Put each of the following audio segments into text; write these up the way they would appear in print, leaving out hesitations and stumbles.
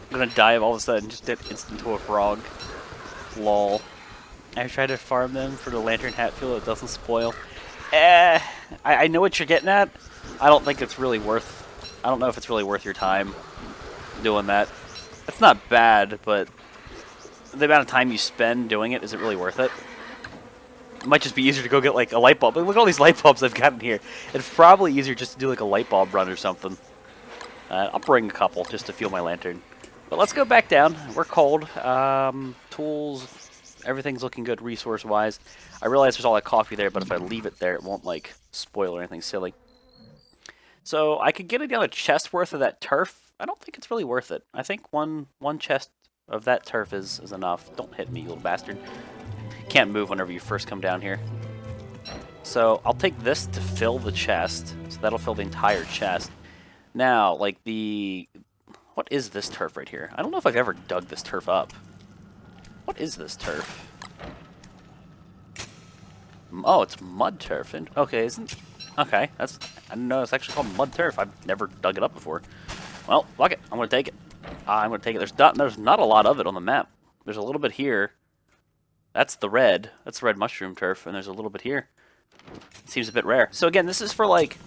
I'm gonna dive all of a sudden, just dip instant to a frog. Lol. I tried to farm them for the lantern hat fuel, it doesn't spoil. I know what you're getting at. I don't think it's really worth... I don't know if it's really worth your time doing that. It's not bad, but the amount of time you spend doing it, is it really worth it? It might just be easier to go get like a light bulb. Look at all these light bulbs I've gotten here. It's probably easier just to do like a light bulb run or something. I'll bring a couple just to fuel my lantern. But let's go back down. We're cold. Tools, everything's looking good resource-wise. I realize there's all that coffee there, but if I leave it there, it won't like spoil or anything silly. So I could get another chest worth of that turf. I don't think it's really worth it. I think one chest of that turf is enough. Don't hit me, you little bastard. Can't move whenever you first come down here. So I'll take this to fill the chest. So that'll fill the entire chest. Now, like the... What is this turf right here? I don't know if I've ever dug this turf up. What is this turf? Oh, it's mud turf. Okay, isn't... Okay, that's... I didn't know it's actually called mud turf. I've never dug it up before. Well, fuck it. I'm going to take it. I'm going to take it. There's not a lot of it on the map. There's a little bit here. That's the red. That's the red mushroom turf, and there's a little bit here. It seems a bit rare. So again, this is for like...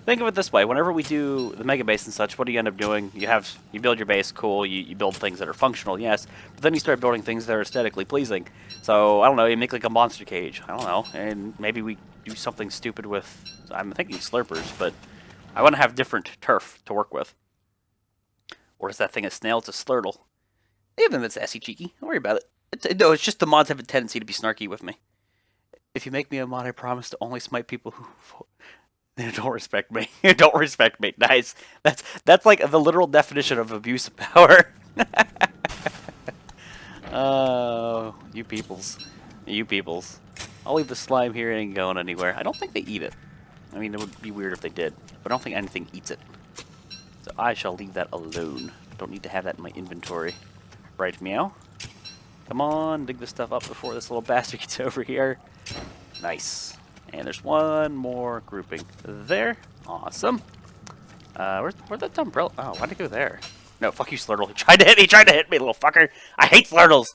Think of it this way. Whenever we do the mega base and such, what do you end up doing? You build your base, cool. You build things that are functional, yes. But then you start building things that are aesthetically pleasing. So, I don't know, you make like a monster cage. I don't know. And maybe we do something stupid with... I'm thinking slurpers, but I want to have different turf to work with. Or is that thing a snail? It's a slurtle. Even if it's assy cheeky. Don't worry about it. No, it's just the mods have a tendency to be snarky with me. If you make me a mod, I promise to only smite people who... Don't respect me. Don't respect me. Nice. That's like the literal definition of abuse of power. Oh, you peoples. You peoples. I'll leave the slime here. It ain't going anywhere. I don't think they eat it. I mean, it would be weird if they did. But I don't think anything eats it. So I shall leave that alone. Don't need to have that in my inventory. Right, meow. Come on, dig this stuff up before this little bastard gets over here. Nice. And there's one more grouping there. Awesome. Where'd that umbrella? Oh, why'd it go there? No, fuck you, Slurtle. He tried to hit me, little fucker. I hate Slurtles.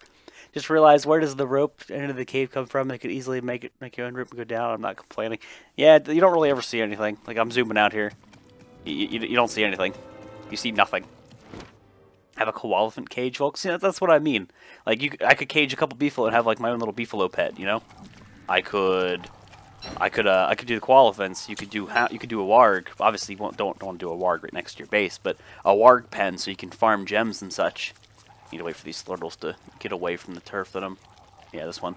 Just realized, where does the rope into the cave come from? They could easily make your own rope go down. I'm not complaining. Yeah, you don't really ever see anything. Like, I'm zooming out here. You don't see anything. You see nothing. Have a koala-elephant cage, folks? Yeah, that's what I mean. Like, I could cage a couple beefalo and have, like, my own little beefalo pet, you know? I could do the koala-elephants. You could do a warg. Obviously, you don't want to do a warg right next to your base, but a warg pen so you can farm gems and such. You need to wait for these slurtles to get away from the turf that I'm... Yeah, this one.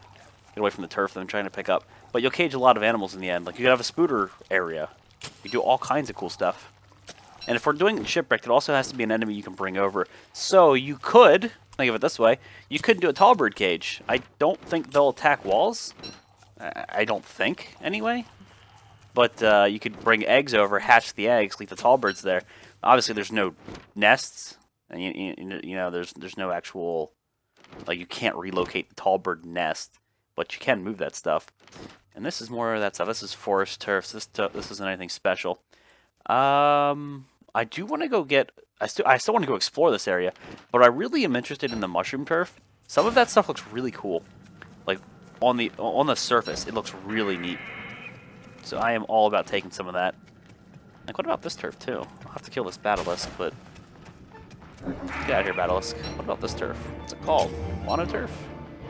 Get away from the turf that I'm trying to pick up. But you'll cage a lot of animals in the end. Like, you could have a spooter area. You do all kinds of cool stuff. And if we're doing Shipwrecked, it also has to be an enemy you can bring over. So you could, think of it this way, you could do a tall bird cage. I don't think they'll attack walls. I don't think, anyway. But you could bring eggs over, hatch the eggs, leave the tall birds there. Obviously, there's no nests. And you know, there's no actual... Like, you can't relocate the tall bird nest. But you can move that stuff. And this is more of that stuff. This is forest turf. This isn't anything special. I do want to go get... I still want to go explore this area, but I really am interested in the mushroom turf. Some of that stuff looks really cool. Like, on the surface, it looks really neat. So I am all about taking some of that. Like, what about this turf, too? I'll have to kill this basilisk, but... Get out of here, basilisk. What about this turf? What's it called? Guano turf?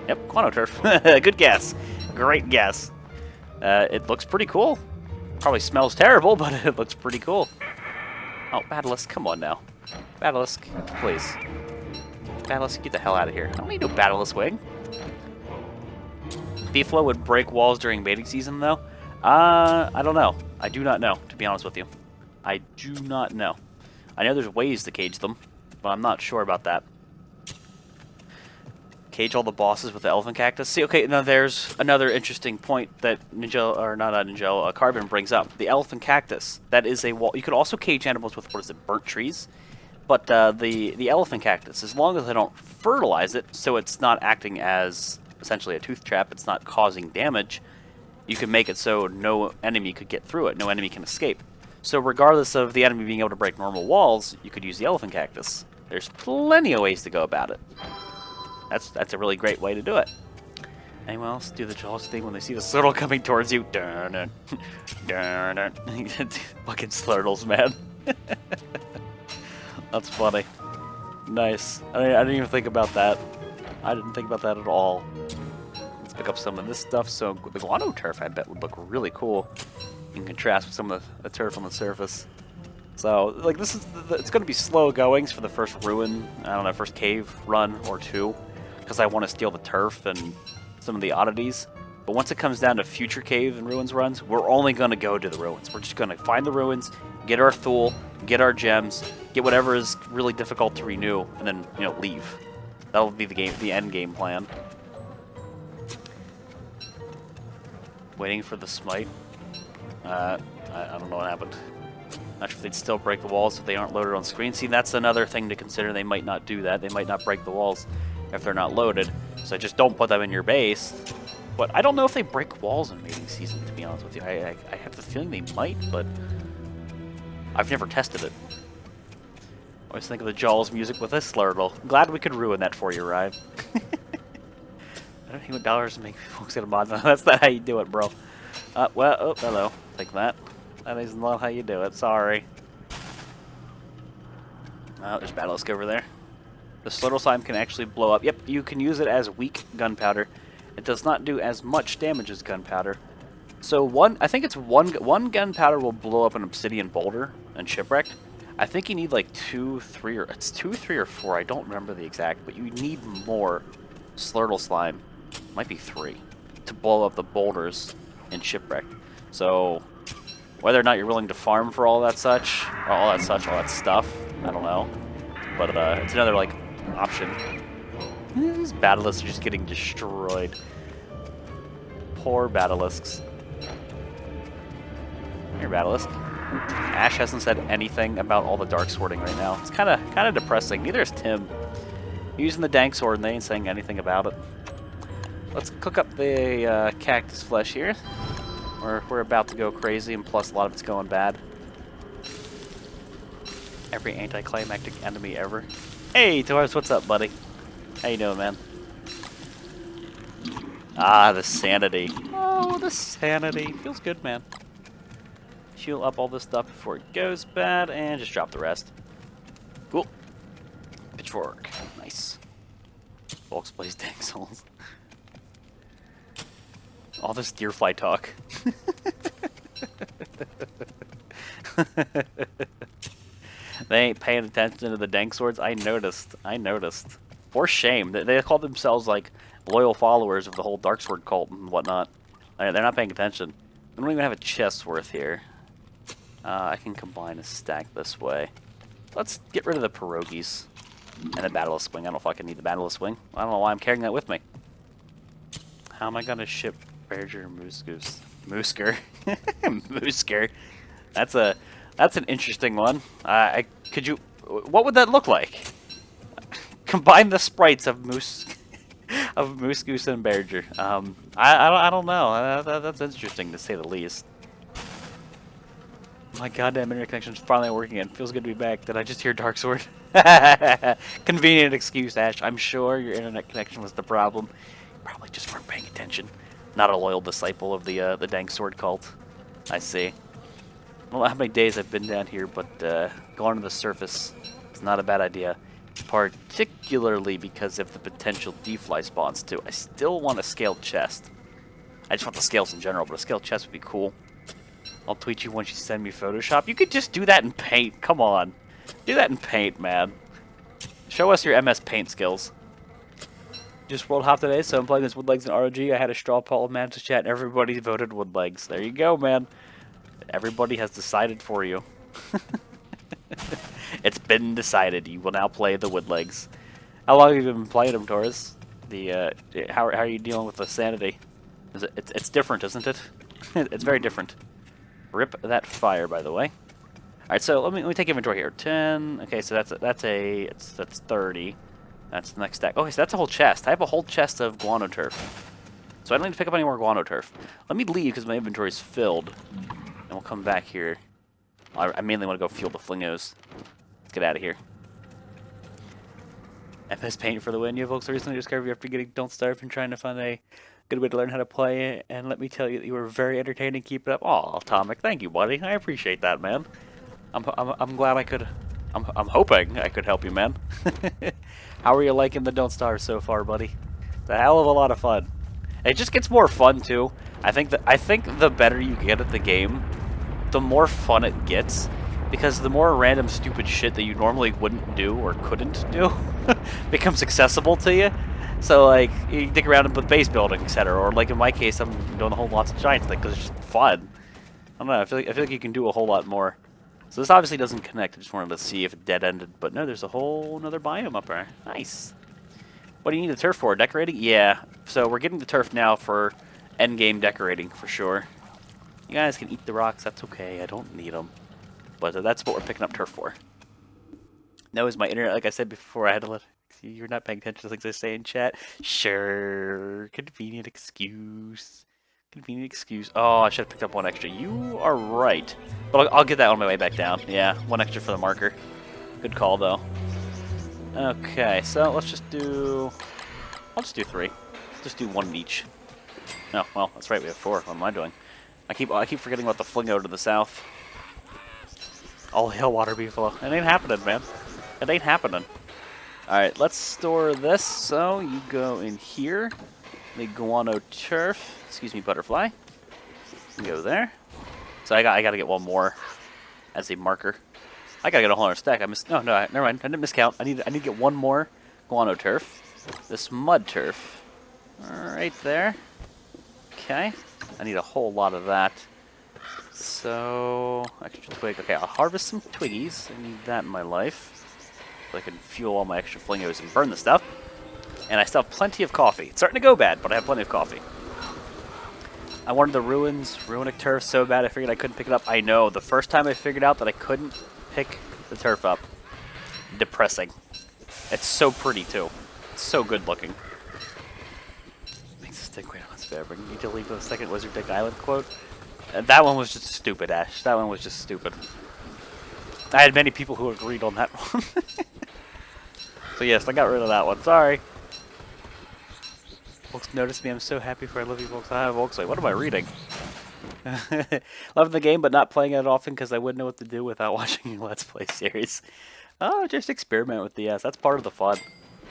Yep, guano turf. Good guess. Great guess. It looks pretty cool. Probably smells terrible, but it looks pretty cool. Oh, basilisk, come on now. Basilisk, please. Basilisk, get the hell out of here. I don't need no basilisk wing. Beefalo would break walls during mating season, though. I don't know. I do not know, to be honest with you. I do not know. I know there's ways to cage them, but I'm not sure about that. Cage all the bosses with the elephant cactus. See, okay, now there's another interesting point that Carbon brings up. The elephant cactus. That is a wall. You could also cage animals with, what is it, burnt trees? But the elephant cactus, as long as I don't fertilize it, so it's not acting as essentially a tooth trap, it's not causing damage, you can make it so no enemy could get through it, no enemy can escape. So regardless of the enemy being able to break normal walls, you could use the elephant cactus. There's plenty of ways to go about it. That's a really great way to do it. Anyone else do the Jaws thing when they see the Slurtle coming towards you? Darn it. Darn it. Fucking Slurtles, man. That's funny. Nice. I didn't even think about that. I didn't think about that at all. Let's pick up some of this stuff. So the guano turf, I bet, would look really cool in contrast with some of the turf on the surface. So, like, this is it's going to be slow goings for the first ruin, I don't know, first cave run or two, because I want to steal the turf and some of the oddities. But once it comes down to future cave and ruins runs, we're only going to go to the ruins. We're just going to find the ruins, get our Thule, get our gems, get whatever is really difficult to renew, and then, you know, leave. That'll be the end game plan. Waiting for the smite. I don't know what happened. Not sure if they'd still break the walls if they aren't loaded on screen. See, that's another thing to consider. They might not do that. They might not break the walls if they're not loaded. So just don't put them in your base. But I don't know if they break walls in mating season, to be honest with you. I have the feeling they might, but I've never tested it. Always think of the Jaws music with this Slurtle. Glad we could ruin that for you, Ryan. I don't think what dollars make folks get a mod. That's not how you do it, bro. Well, oh, hello. Take that. That is not how you do it. Sorry. Oh, there's Basilisk over there. The Slurtle slime can actually blow up. Yep, you can use it as weak gunpowder. It does not do as much damage as gunpowder. So I think it's one gunpowder will blow up an obsidian boulder and Shipwrecked. I think you need like 2, 3, or it's 2, 3, or 4. I don't remember the exact, but you need more Slurtle slime. Might be 3 to blow up the boulders in Shipwrecked. So whether or not you're willing to farm for all that stuff, I don't know. But it's another like option. These Basilisks are just getting destroyed. Poor Basilisks. Here, Basilisk. Ash hasn't said anything about all the dark swording right now. It's kind of depressing. Neither is Tim. Using the dank sword and they ain't saying anything about it. Let's cook up the cactus flesh here. We're about to go crazy, and plus a lot of it's going bad. Every anticlimactic enemy ever. Hey, Taurus, what's up, buddy? How you doing, man? Ah, the Sanity. Oh, the Sanity. Feels good, man. Heal up all this stuff before it goes bad, and just drop the rest. Cool. Pitchfork. Nice. Volx plays Dank Souls. All this deerfly talk. They ain't paying attention to the dank swords. I noticed. For shame. They call themselves like loyal followers of the whole dark sword cult and whatnot. They're not paying attention. I don't even have a chest worth here. I can combine a stack this way. Let's get rid of the pierogies and the Basilisk wing. I don't fucking need the Basilisk wing. I don't know why I'm carrying that with me. How am I gonna ship Berger Moosker? Moosker. That's an interesting one. What would that look like? Combine the sprites of Moose Goose and Berger. I don't know. That's interesting to say the least. My goddamn internet connection's finally working and feels good to be back. Did I just hear Dark Sword? Convenient excuse, Ash. I'm sure your internet connection was the problem. You probably just weren't paying attention. Not a loyal disciple of the Dank Sword cult. I see. I don't know how many days I've been down here, but going to the surface is not a bad idea. Particularly because of the potential defly spawns too. I still want a scaled chest. I just want the scales in general, but a scaled chest would be cool. I'll tweet you once you send me Photoshop. You could just do that in Paint. Come on. Do that in Paint, man. Show us your MS Paint skills. Just World Hop today, so I'm playing this Woodlegs in ROG. I had a straw poll of Mantis chat and everybody voted Woodlegs. There you go, man. Everybody has decided for you. It's been decided. You will now play the Woodlegs. How long have you been playing them, Taurus? How are you dealing with the Sanity? It's different, isn't it? It's very different. Rip that fire, by the way. All right, so let me take inventory here. 10. Okay, so that's 30. That's the next stack. Okay, so that's a whole chest. I have a whole chest of guano turf. So I don't need to pick up any more guano turf. Let me leave because my inventory is filled. And we'll come back here. I mainly want to go fuel the flingos. Let's get out of here. MS Paint for the win. You folks recently discovered after getting Don't Starve and trying to find a good way to learn how to play it. And let me tell you that you were very entertaining. Keep it up. Aw, Atomic. Thank you, buddy. I appreciate that, man. I'm glad I could... I'm hoping I could help you, man. How are you liking the Don't Starve so far, buddy? It's a hell of a lot of fun. It just gets more fun too. I think the better you get at the game, the more fun it gets, because the more random stupid shit that you normally wouldn't do or couldn't do becomes accessible to you. So like you dig around with base building, etc. Or like in my case, I'm doing a whole lots of giants thing because it's just fun. I don't know. I feel like you can do a whole lot more. So this obviously doesn't connect. I just wanted to see if it dead ended, but no, there's a whole another biome up there. Nice. What do you need the turf for? Decorating? Yeah. So we're getting the turf now for endgame decorating for sure. You guys can eat the rocks. That's okay. I don't need them. But that's what we're picking up turf for. No, is my internet, like I said before, I had to let... You're not paying attention to things I say in chat. Sure. Convenient excuse. Convenient excuse. Oh, I should have picked up one extra. You are right. But I'll get that on my way back down. Yeah, one extra for the marker. Good call, though. Okay, so let's just do... I'll just do 3. Let's just do 1 each. No, well, that's right, we have 4. What am I doing? I keep forgetting about the flingo to the south. All hail water beefalo. It ain't happening, man. It ain't happening. Alright, let's store this. So, you go in here. The guano turf. Excuse me, butterfly. You go there. So I gotta get one more as a marker. I gotta get a whole other stack. I missed. No, never mind. I didn't miscount. I need to get one more guano turf. This mud turf, right there. Okay. I need a whole lot of that. So extra twig. Okay, I'll harvest some twiggies. I need that in my life, so I can fuel all my extra flingos and burn the stuff. And I still have plenty of coffee. It's starting to go bad, but I have plenty of coffee. I wanted the runic turf so bad I figured I couldn't pick it up. I know. The first time I figured out that I couldn't pick the turf up. Depressing. It's so pretty too. It's so good looking. Makes us think, wait, let's better. You need to leave the second Wizard Dick Island quote. That one was just stupid, Ash. That one was just stupid. I had many people who agreed on that one. So yes, I got rid of that one. Sorry. Volx noticed me. I'm so happy for I love you, Volx. I have Volx. Like, what am I reading? Loving the game, but not playing it often because I wouldn't know what to do without watching your Let's Play series. Oh, just experiment with the S. That's part of the fun.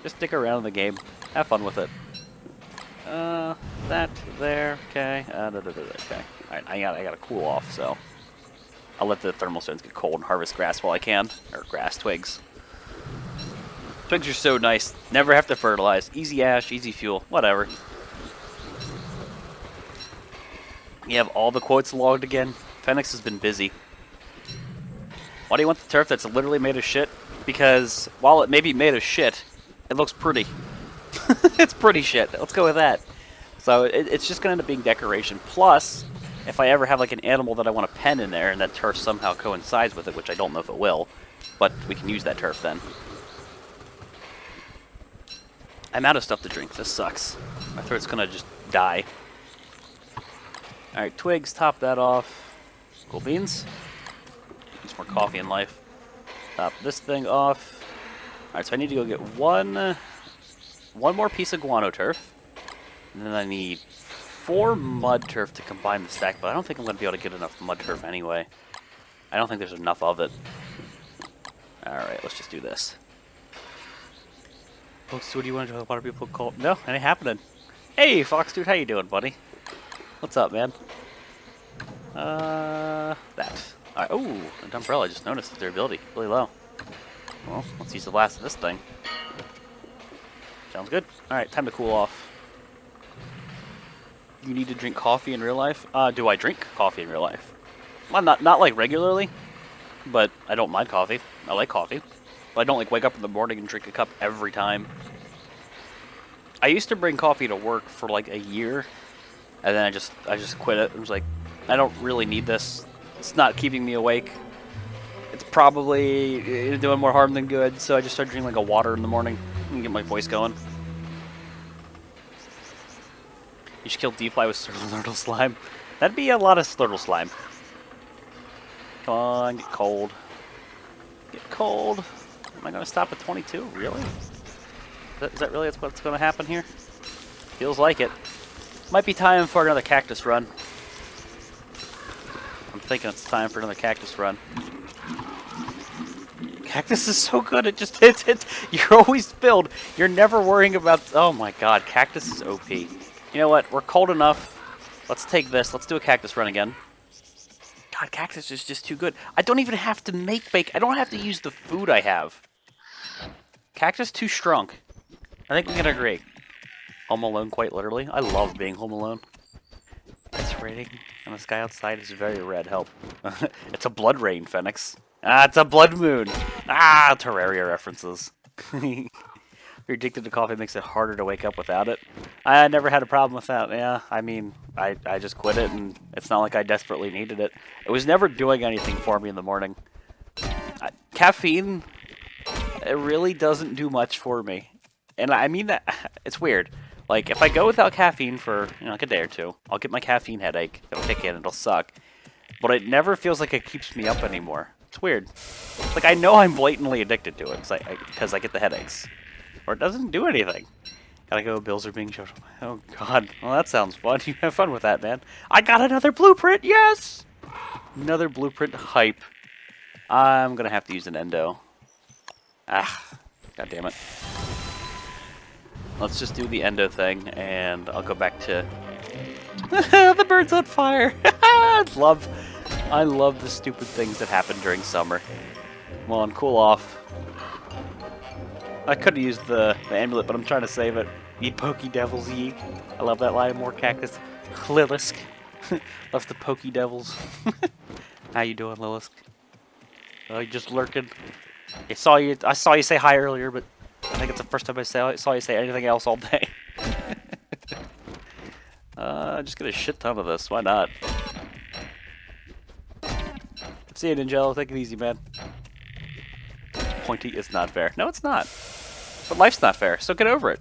Just stick around in the game. Have fun with it. That there. Okay. Okay. Alright, I gotta cool off, so I'll let the thermal stones get cold and harvest grass while I can. Or grass, twigs. Twigs are so nice. Never have to fertilize. Easy ash, easy fuel, whatever. You have all the quotes logged again. Fenix has been busy. Why do you want the turf that's literally made of shit? Because while it may be made of shit, it looks pretty. It's pretty shit. Let's go with that. So it's just going to end up being decoration. Plus, if I ever have like an animal that I want to pen in there and that turf somehow coincides with it, which I don't know if it will, but we can use that turf then. I'm out of stuff to drink. This sucks. My throat's going to just die. Alright, twigs, top that off. Cool beans. Need some more coffee in life. Top this thing off. Alright, so I need to go get one more piece of guano turf. And then I need 4 mud turf to combine the stack, but I don't think I'm going to be able to get enough mud turf anyway. I don't think there's enough of it. Alright, let's just do this. Folks, what do you want to do with water people call? No, it ain't happening. Hey, Fox Dude, how you doing, buddy? What's up, man? That. Alright, oh, the umbrella, I just noticed that durability really low. Well, let's use the last of this thing. Sounds good. Alright, time to cool off. You need to drink coffee in real life? Do I drink coffee in real life? Well, not like regularly, but I don't mind coffee. I like coffee. But I don't like wake up in the morning and drink a cup every time. I used to bring coffee to work for like a year, and then I just quit it. I was like, I don't really need this. It's not keeping me awake. It's probably doing more harm than good, so I just started drinking like a water in the morning and get my voice going. You should kill D-Fly with Slurtle Slime. That'd be a lot of Slurtle Slime. Come on, get cold. Get cold. Am I going to stop at 22? Really? Is that really what's going to happen here? Feels like it. Might be time for another cactus run. I'm thinking it's time for another cactus run. Cactus is so good. It just hits it. You're always filled. You're never worrying about. Oh my god, cactus is OP. You know what? We're cold enough. Let's take this. Let's do a cactus run again. God, cactus is just too good. I don't even have to make bake. I don't have to use the food I have. Cactus too strong. I think we can agree. Home Alone, quite literally. I love being home alone. It's raining, and the sky outside is very red. Help. It's a blood rain, Phoenix. Ah, it's a blood moon. Ah, Terraria references. You're addicted to coffee, makes it harder to wake up without it. I never had a problem with that. Yeah, I mean, I just quit it, and it's not like I desperately needed it. It was never doing anything for me in the morning. Caffeine, it really doesn't do much for me. And I mean that, it's weird. Like, if I go without caffeine for, like a day or two, I'll get my caffeine headache. It'll kick in, it'll suck. But it never feels like it keeps me up anymore. It's weird. Like, I know I'm blatantly addicted to it because I get the headaches. Or it doesn't do anything. Gotta go, bills are being showed. Oh, God. Well, that sounds fun. You have fun with that, man. I got another blueprint, yes! Another blueprint hype. I'm gonna have to use an endo. Ah, god damn it. Let's just do the endo thing, and I'll go back to... The bird's on fire! I love the stupid things that happen during summer. Come on, cool off. I could have used the amulet, but I'm trying to save it. Ye pokey devils, ye. I love that line. More cactus. Lilisk. Love the pokey devils. How you doing, Lilisk? Oh, you just lurking. I saw you say hi earlier, but I think it's the first time I saw you say anything else all day. Just get a shit ton of this. Why not? See you, Ninjello. Take it easy, man. Pointy is not fair. No, it's not. But life's not fair, so get over it.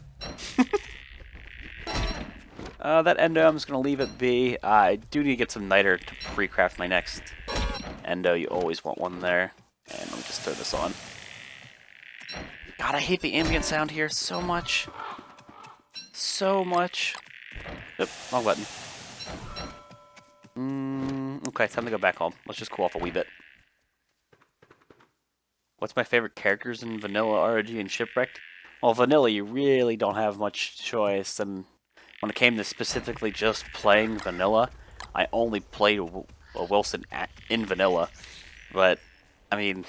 That endo, I'm just going to leave it be. I do need to get some niter to pre-craft my next endo. You always want one there. And let me just throw this on. God, I hate the ambient sound here so much. So much. Oop, wrong button. Okay, time to go back home. Let's just cool off a wee bit. What's my favorite characters in Vanilla, ROG, and Shipwrecked? Well, Vanilla, you really don't have much choice, and when it came to specifically just playing Vanilla, I only played Wilson in Vanilla. But I mean,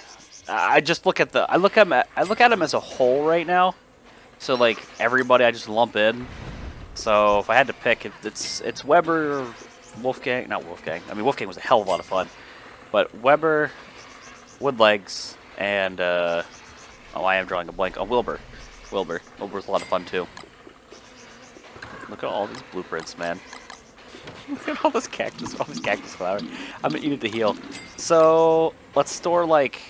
I just look at I look at him as a whole right now. So like everybody, I just lump in. So if I had to pick, it's Weber, Wolfgang, not Wolfgang. I mean, Wolfgang was a hell of a lot of fun, but Weber, Woodlegs, and oh, I am drawing a blank on Wilbur. Wilbur's a lot of fun too. Look at all these blueprints, man. Look at all this cactus, all this cactus flower. I'm gonna eat it to heal. So let's store like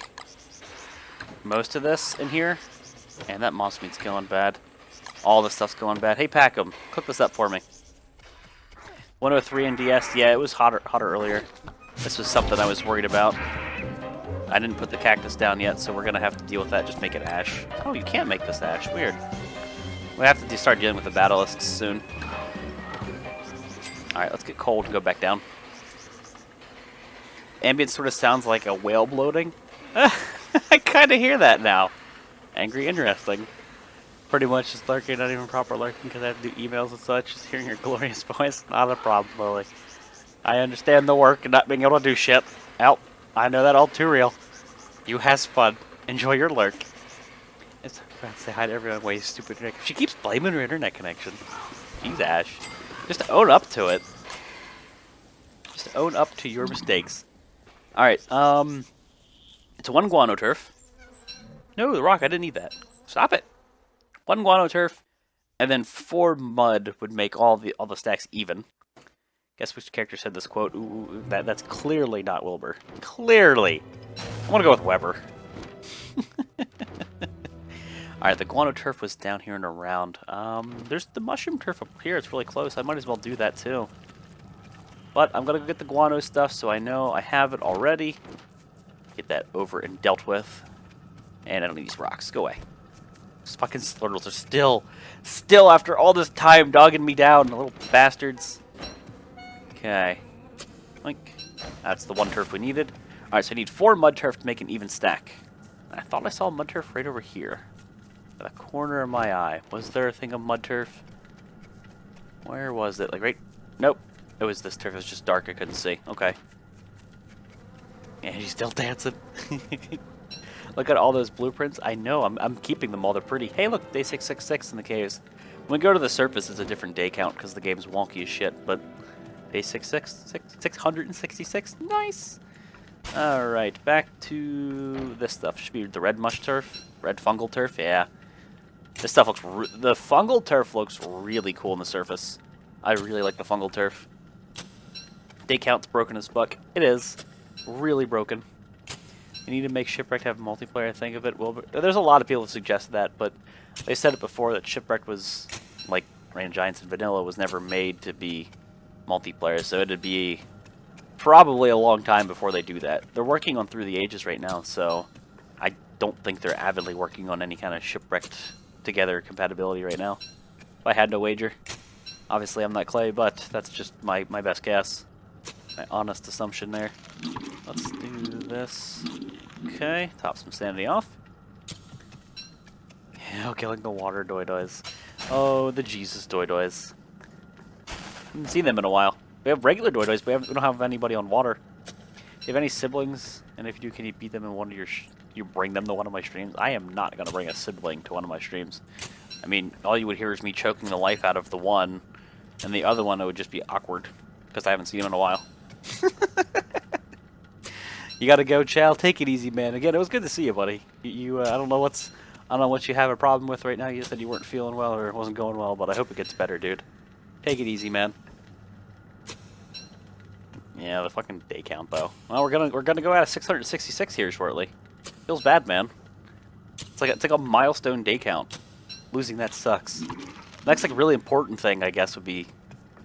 most of this in here. And that moss meat's going bad. All this stuff's going bad. Hey, Packham, cook this up for me. 103 in DS. Yeah, it was hotter earlier. This was something I was worried about. I didn't put the cactus down yet, so we're gonna have to deal with that. Just make it ash. Oh, you can't make this ash. Weird. We have to start dealing with the basilisks soon. Alright, let's get cold and go back down. Ambient sort of sounds like a whale bloating. I kind of hear that now. Angry, interesting. Pretty much just lurking, not even proper lurking because I have to do emails and such. Just hearing your glorious voice, not a problem, Lily. I understand the work and not being able to do shit. Well, I know that all too real. You has fun. Enjoy your lurk. It's about to say hi to everyone. Way stupid internet. She keeps blaming her internet connection. Jeez, Ash. Just own up to it. Just own up to your mistakes. Alright, it's one guano turf. No, the rock, I didn't need that. Stop it. One guano turf, and then 4 mud would make all the stacks even. Guess which character said this quote? Ooh, that's clearly not Wilbur. Clearly. I want to go with Weber. Alright, the guano turf was down here and around. There's the mushroom turf up here. It's really close. I might as well do that too. But I'm going to get the guano stuff so I know I have it already. Get that over and dealt with. And I don't need these rocks. Go away. These fucking slurtles are still after all this time dogging me down. The little bastards. Okay. Like, that's the one turf we needed. Alright, so I need 4 mud turf to make an even stack. I thought I saw mud turf right over here. At the corner of my eye. Was there a thing of mud turf? Where was it? Like right... Nope. It was this turf. It was just dark. I couldn't see. Okay. Yeah, he's still dancing. Look at all those blueprints. I know. I'm keeping them all. They're pretty. Hey, look. Day 666 in the caves. When we go to the surface, it's a different day count because the game's wonky as shit. But day 666. Nice. Alright. Back to this stuff. Should be the red mush turf. Red fungal turf. Yeah. This stuff looks... the fungal turf looks really cool on the surface. I really like the fungal turf. Day count's broken as fuck. It is. Really broken. You need to make Shipwrecked have multiplayer, I think of it. Well, there's a lot of people who suggested that, but they said it before that Shipwrecked was, like Rain of Giants and Vanilla, was never made to be multiplayer, so it'd be probably a long time before they do that. They're working on Through the Ages right now, so I don't think they're avidly working on any kind of Shipwrecked together compatibility right now. If I had no wager. Obviously I'm not Klei, but that's just my best guess. My honest assumption there. Let's do this. Okay, top some sanity off. Yeah, okay, like the water doidois. Oh, the Jesus doidois. Haven't seen them in a while. We have regular doidois, but we don't have anybody on water. Do you have any siblings? And if you do, can you beat them in one of your... you bring them to one of my streams? I am not going to bring a sibling to one of my streams. I mean, all you would hear is me choking the life out of the one, and the other one, it would just be awkward, because I haven't seen him in a while. You gotta go, Chow. Take it easy, man. Again, it was good to see you, buddy. I don't know what you have a problem with right now. You said you weren't feeling well or it wasn't going well, but I hope it gets better, dude. Take it easy, man. Yeah, the fucking day count, though. Well, we're gonna go out of 666 here shortly. Feels bad, man. It's like a milestone day count. Losing that sucks. Next, like, really important thing, I guess, would be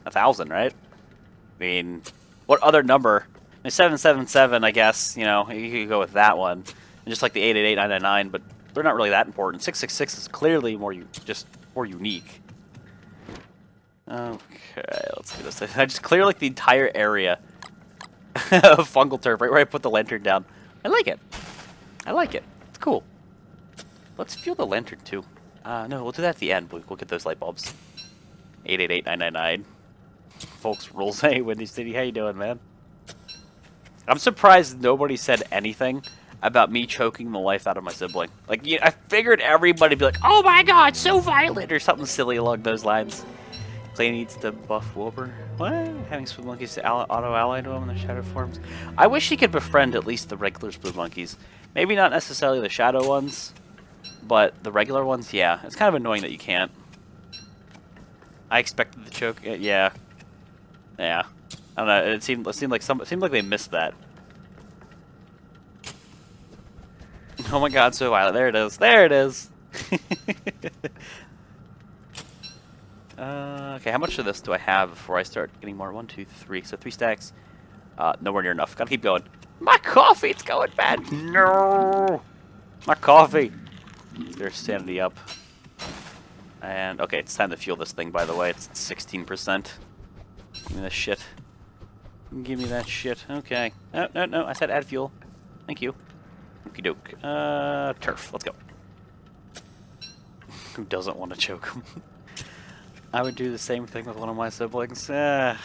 1,000, right? I mean, what other number? I mean, 777, I guess, you know, you could go with that one. And just like the 888, 999, but they're not really that important. 666 is clearly more unique. Okay, let's do this. I just clear like the entire area of fungal turf right where I put the lantern down. I like it. I like it. It's cool. Let's fuel the lantern too. No, we'll do that at the end. We'll get those light bulbs. 888, 999. Folks rules. Hey, Windy City, how you doing, man? I'm surprised nobody said anything about me choking the life out of my sibling. Like, I figured everybody would be like, "Oh my God, so violent," or something silly along those lines. Klei needs to buff Wilbur. What? Having Blue Monkeys to auto-ally to him in the shadow forms. I wish he could befriend at least the regular Blue Monkeys. Maybe not necessarily the shadow ones, but the regular ones, yeah. It's kind of annoying that you can't. I expected the choke. Yeah. Yeah. I don't know. It seemed like they missed that. Oh my God, so violent. There it is. There it is. Okay, how much of this do I have before I start getting more? 1, 2, 3. So 3 stacks. Nowhere near enough. Gotta keep going. My coffee, it's going bad. No, my coffee. There's sanity up. And okay, it's time to fuel this thing. By the way, it's 16%. Give me this shit. Give me that shit. Okay. No. I said add fuel. Thank you. Okie doke. Turf. Let's go. Who doesn't want to choke him? I would do the same thing with one of my siblings. Okay.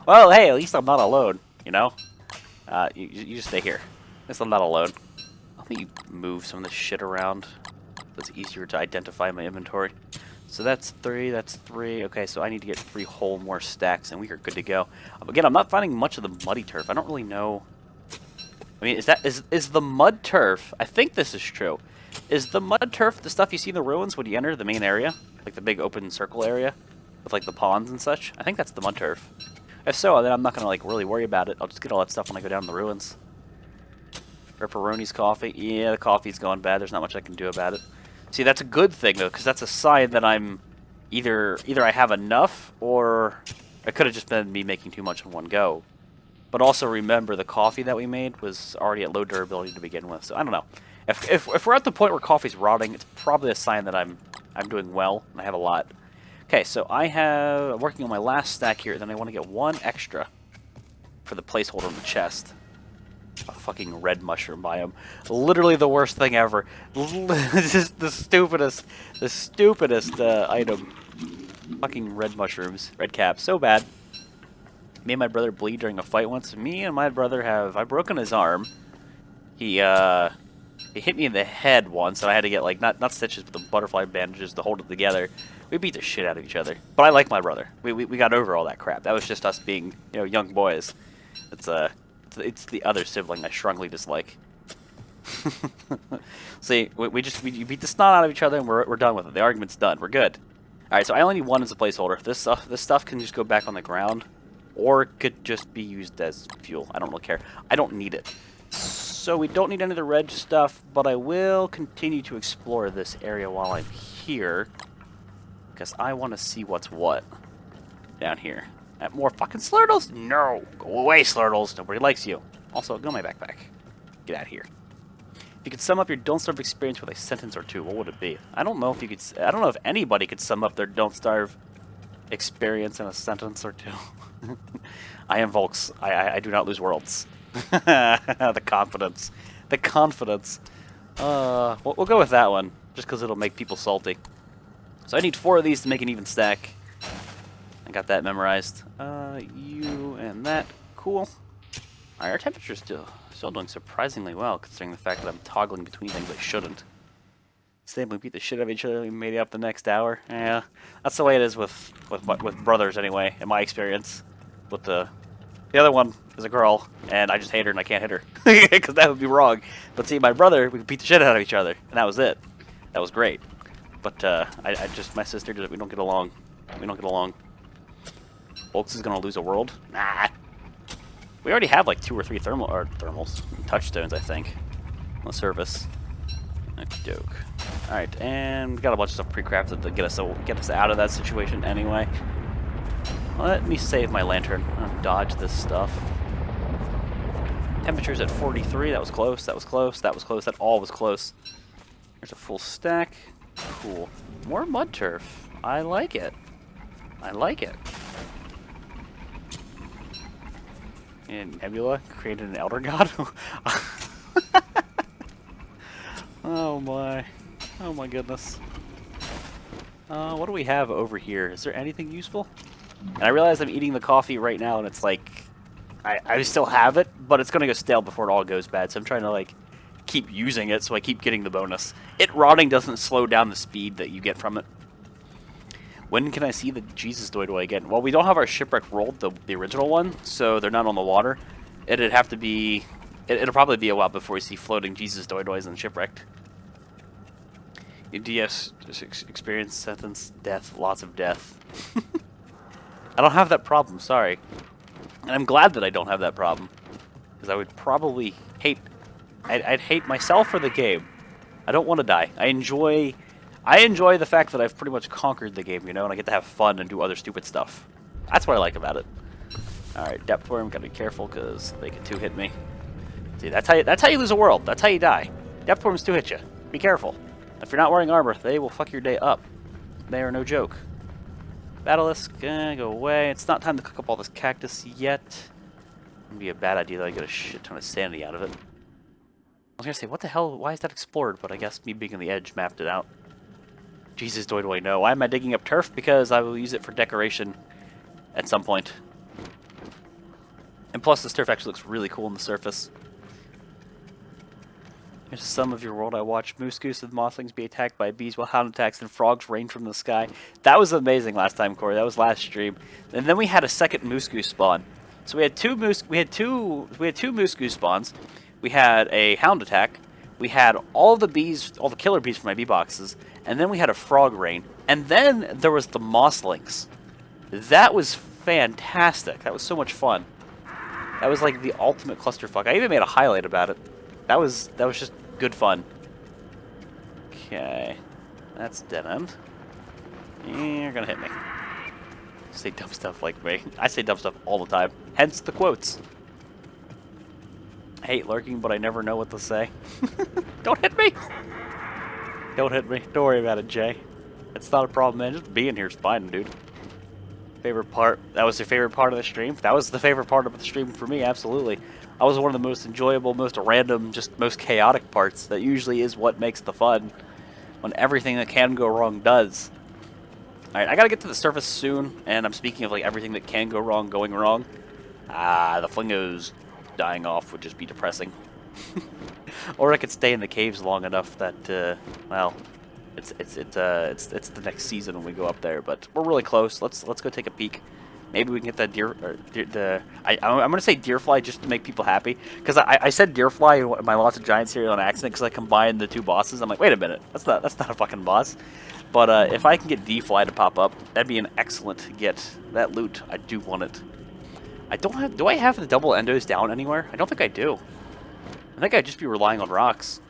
Well, hey, at least I'm not alone, you know? You just stay here. At least I'm not alone. I think you move some of this shit around so it's easier to identify my inventory. So that's 3, that's 3. Okay, so I need to get 3 whole more stacks, and we are good to go. Again, I'm not finding much of the muddy turf. I don't really know. I mean, is the mud turf? I think this is true. Is the mud turf the stuff you see in the ruins when you enter the main area, like the big open circle area with like the ponds and such? I think that's the mud turf. If so, then I'm not gonna like really worry about it. I'll just get all that stuff when I go down the ruins. Ripperoni's coffee. Yeah, the coffee's gone bad. There's not much I can do about it. See, that's a good thing, though, because that's a sign that I'm either I have enough, or it could have just been me making too much in one go. But also remember, the coffee that we made was already at low durability to begin with, so I don't know. If we're at the point where coffee's rotting, it's probably a sign that I'm doing well, and I have a lot. Okay, so I'm working on my last stack here, then I want to get one extra for the placeholder in the chest. A fucking red mushroom biome. Literally the worst thing ever. This is the stupidest item. Fucking red mushrooms. Red caps. So bad. Me and my brother bleed during a fight once. Me and my brother I've broken his arm. He hit me in the head once, and I had to get, like, not stitches, but the butterfly bandages to hold it together. We beat the shit out of each other. But I like my brother. We got over all that crap. That was just us being, you know, young boys. It's the other sibling I strongly dislike. See, we beat the snot out of each other, and we're done with it. The argument's done. We're good. All right, so I only need one as a placeholder. This stuff can just go back on the ground, or it could just be used as fuel. I don't really care. I don't need it. So we don't need any of the red stuff, but I will continue to explore this area while I'm here, because I want to see what's what down here. More fucking Slurtles? No! Go away, Slurtles. Nobody likes you. Also, go in my backpack. Get out of here. If you could sum up your Don't Starve experience with a sentence or two, what would it be? I don't know if you could. I don't know if anybody could sum up their Don't Starve experience in a sentence or two. I am Volx. I do not lose worlds. The confidence. The confidence. We'll go with that one, just because it'll make people salty. So I need 4 of these to make an even stack. I got that memorized. You and that. Cool. Alright, our temperature's still doing surprisingly well, considering the fact that I'm toggling between things I shouldn't. Same, we beat the shit out of each other, we made it up the next hour. Yeah, that's the way it is with brothers anyway, in my experience. With the other one is a girl, and I just hate her and I can't hit her. Because that would be wrong. But see, my brother, we beat the shit out of each other, and that was it. That was great. But my sister, we don't get along. We don't get along. Volx is gonna lose a world? Nah. We already have like 2 or 3 thermals, touchstones, I think, on the surface. Okey-doke. Alright, and we got a bunch of stuff pre-crafted to get us out of that situation anyway. Let me save my lantern. I'll dodge this stuff. Temperature's at 43. That was close. That was close. That was close. That all was close. There's a full stack. Cool. More mud turf. I like it. I like it. And Nebula created an elder god? Oh my. Oh my goodness. What do we have over here? Is there anything useful? And I realize I'm eating the coffee right now, and it's like, I still have it, but it's gonna go stale before it all goes bad, so I'm trying to, like, keep using it so I keep getting the bonus. It rotting doesn't slow down the speed that you get from it. When can I see the Jesus Doidoi again? Well, we don't have our Shipwrecked rolled, the original one, so they're not on the water. It'd have to be... It'll probably be a while before we see floating Jesus Doidois in Shipwrecked. DS experience, sentence, death, lots of death. I don't have that problem, sorry. And I'm glad that I don't have that problem. Because I would probably hate... I'd hate myself or the game. I don't want to die. I enjoy the fact that I've pretty much conquered the game, you know, and I get to have fun and do other stupid stuff. That's what I like about it. Alright, depth worm, gotta be careful because they can 2-hit me. See, that's how you lose a world. That's how you die. Depth worms 2-hit you. Be careful. If you're not wearing armor, they will fuck your day up. They are no joke. Basilisk, go away. It's not time to cook up all this cactus yet. It'd be a bad idea that I get a shit ton of sanity out of it. I was gonna say, what the hell? Why is that explored? But I guess me being on the edge mapped it out. Jesus, do I know? Why am I digging up turf? Because I will use it for decoration at some point. And plus, this turf actually looks really cool on the surface. Here's some of your world I watched. Moose, goose, and mosslings be attacked by bees while hound attacks and frogs rain from the sky. That was amazing last time, Corey. That was last stream. And then we had a second moose goose spawn. So we had two moose goose spawns. We had a hound attack. We had all the bees, all the killer bees from my bee boxes, and then we had a frog rain. And then there was the mosslings. That was fantastic. That was so much fun. That was like the ultimate clusterfuck. I even made a highlight about it. That was just good fun. Okay, that's dead end. You're gonna hit me. Say dumb stuff like me. I say dumb stuff all the time. Hence the quotes. I hate lurking, but I never know what to say. Don't hit me! Don't hit me. Don't worry about it, Jay. It's not a problem, man. Just being here is fine, dude. Favorite part? That was your favorite part of the stream? That was the favorite part of the stream for me, absolutely. That was one of the most enjoyable, most random, just most chaotic parts. That usually is what makes the fun. When everything that can go wrong does. Alright, I gotta get to the surface soon, and I'm speaking of like everything that can go wrong going wrong. The flingos dying off would just be depressing. Or I could stay in the caves long enough that, well, it's the next season when we go up there. But we're really close. Let's go take a peek. Maybe we can get that I'm gonna say deerfly just to make people happy, because I said deerfly in my Lots of Giants series on accident because I combined the two bosses. I'm like, wait a minute, that's not a fucking boss. But if I can get D-fly to pop up, that'd be an excellent get. That loot, I do want it. I don't have. Do I have the double endos down anywhere? I don't think I do. I think I'd just be relying on rocks.